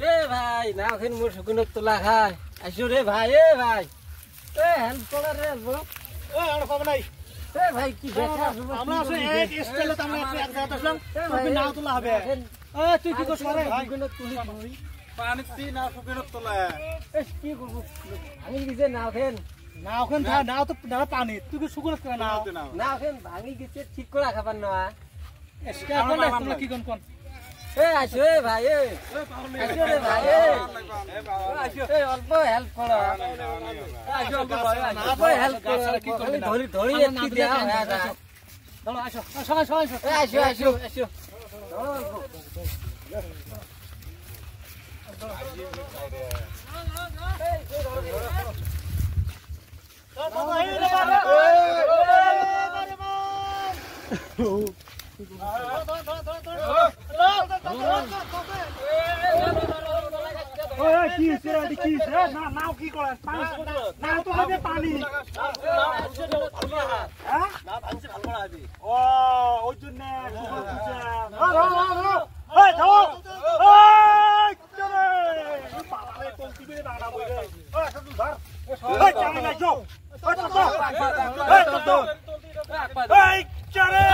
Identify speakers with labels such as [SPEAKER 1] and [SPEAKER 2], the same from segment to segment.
[SPEAKER 1] এ ভাই নাও খেন মোর শুকনো তোলা খায় আইসো রে ভাই এ ভাই এ হেল্প করা রে বল
[SPEAKER 2] এ আর পাব নাই
[SPEAKER 1] এ ভাই কি দেখা
[SPEAKER 2] আমরা আছে এক স্টাইলে আমরা এক জায়গাতে আসলাম তুমি নাও তোলা হবে এ তুই কি করছ রে
[SPEAKER 1] শুকনো তুলি
[SPEAKER 2] পানিতে না শুকনো তোলা
[SPEAKER 1] এ কি করব আমি গিয়ে নাও খেন
[SPEAKER 2] নাও খান থা নাও তো না পানি তুই কি শুকনো করে নাও
[SPEAKER 1] নাও খেন ভাঙি গেছে ঠিক করে খাবার না
[SPEAKER 2] এসকা কোন তোমরা কি কোন
[SPEAKER 1] এ আইসো এ ভাই এ আইসো রে ভাই এ আইসো এ অল্প হেল্প করো আইসো অল্প অল্প হেল্প করো কি করবে ধরি ধরি একটু দেয়া হয়ে যায়
[SPEAKER 2] দাঁড়া আসো সবাই সবাই
[SPEAKER 1] আইসো আইসো আইসো
[SPEAKER 2] কি সেরা কি সেরা না নাও কি করে পানি নাও তো হবে পানি হ্যাঁ না ভাঙছে ভালো করা হবে ও ওই জন্য এই দাও এই চলে পালালে তোলতি বেরে দাঁড়া বইরে ওই শুধু ধর এই চালে না যাও ওই তো এই তো এই চলে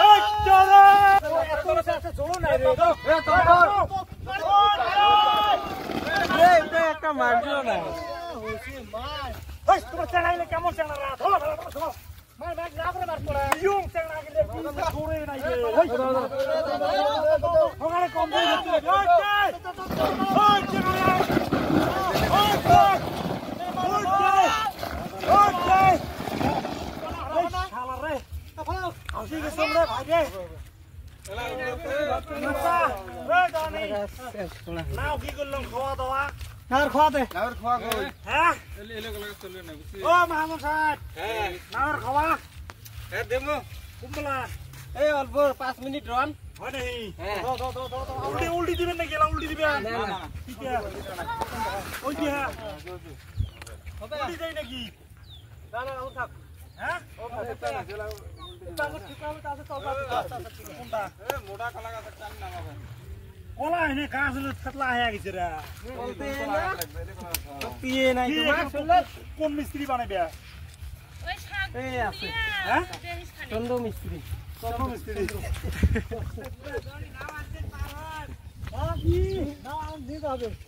[SPEAKER 2] এই চলে এত আছে জোড়ো নাই রে
[SPEAKER 1] এ তোর এটা একটা মারলো না
[SPEAKER 2] ওই তোমার চালাইলে কেমন চালারা ধর ধর মার মার না করে মার পড়া ইউং চালা গেলে পুরো ঘুরে নাই রে ওই ওখানে কম দিয়ে হচ্ছে ওই ওই শালা রে আসি গেছে রে ভাই রে নাও কি করলাম খাওয়া দাওয়া নাওর খাওয়া দে নাওর খাওয়া কই হ্যাঁ এলে গলা চলবে না বুঝছি ও মাহমুদ সাহেব হ্যাঁ নাওর খাওয়া
[SPEAKER 1] এ দেমো
[SPEAKER 2] কুম্বলা
[SPEAKER 1] এই অল্প 5 মিনিট রান
[SPEAKER 2] হয় নাই
[SPEAKER 1] হ্যাঁ
[SPEAKER 2] উল্টি উল্টি দিবেন না গেলা উল্টি দিবেন
[SPEAKER 1] না না
[SPEAKER 2] ঠিক আছে ওই যে হ্যাঁ হবে উল্টি দেই নাকি
[SPEAKER 1] না না ও থাক
[SPEAKER 2] হ্যাঁ ও কথা না গেলা তাহলে ঠিক আছে তাহলে চল কোনটা এ মোটা কলা গাছ টান নামাবে কলা এনে গাছ হলো ছাতলা হয়ে গেছে রে
[SPEAKER 1] বলতে না পিয়ে নাই তোমার শুনলে
[SPEAKER 2] কোন মিস্ত্রি বানাবে
[SPEAKER 3] ওই শাক
[SPEAKER 1] এই আছে
[SPEAKER 2] হ্যাঁ
[SPEAKER 1] চন্দ্র মিস্ত্রি
[SPEAKER 2] চন্দ্র মিস্ত্রি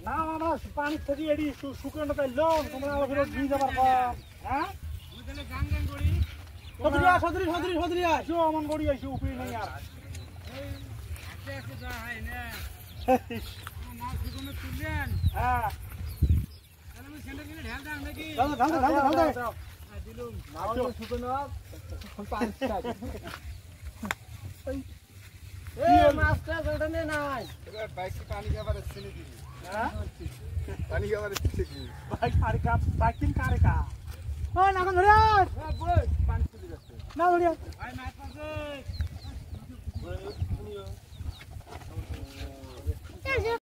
[SPEAKER 2] না আমরা পানি থেকে এডি শুকনো তাই লোন তোমরা আবার দিয়ে যাবার হ্যাঁ সদরিয়া সদরি সদরি সদরিয়া শো আমন গড়ি আইছো উপরে নাই আর হ্যাঁ ঢাল ঢাল ঢাল ঢাল দিলুম নাও শুকনো পাঁচটা
[SPEAKER 1] এই মাছটা জড়নে নাই
[SPEAKER 2] এবার বাইকে পানি খাবার ছেলে দিবি হ্যাঁ পানি খাবার ছেলে দিবি বাইক পানি কা বাইকিন কারে কা ও না কোন ধরে পানি চলে যাচ্ছে না ধরে আই মাছ পাছে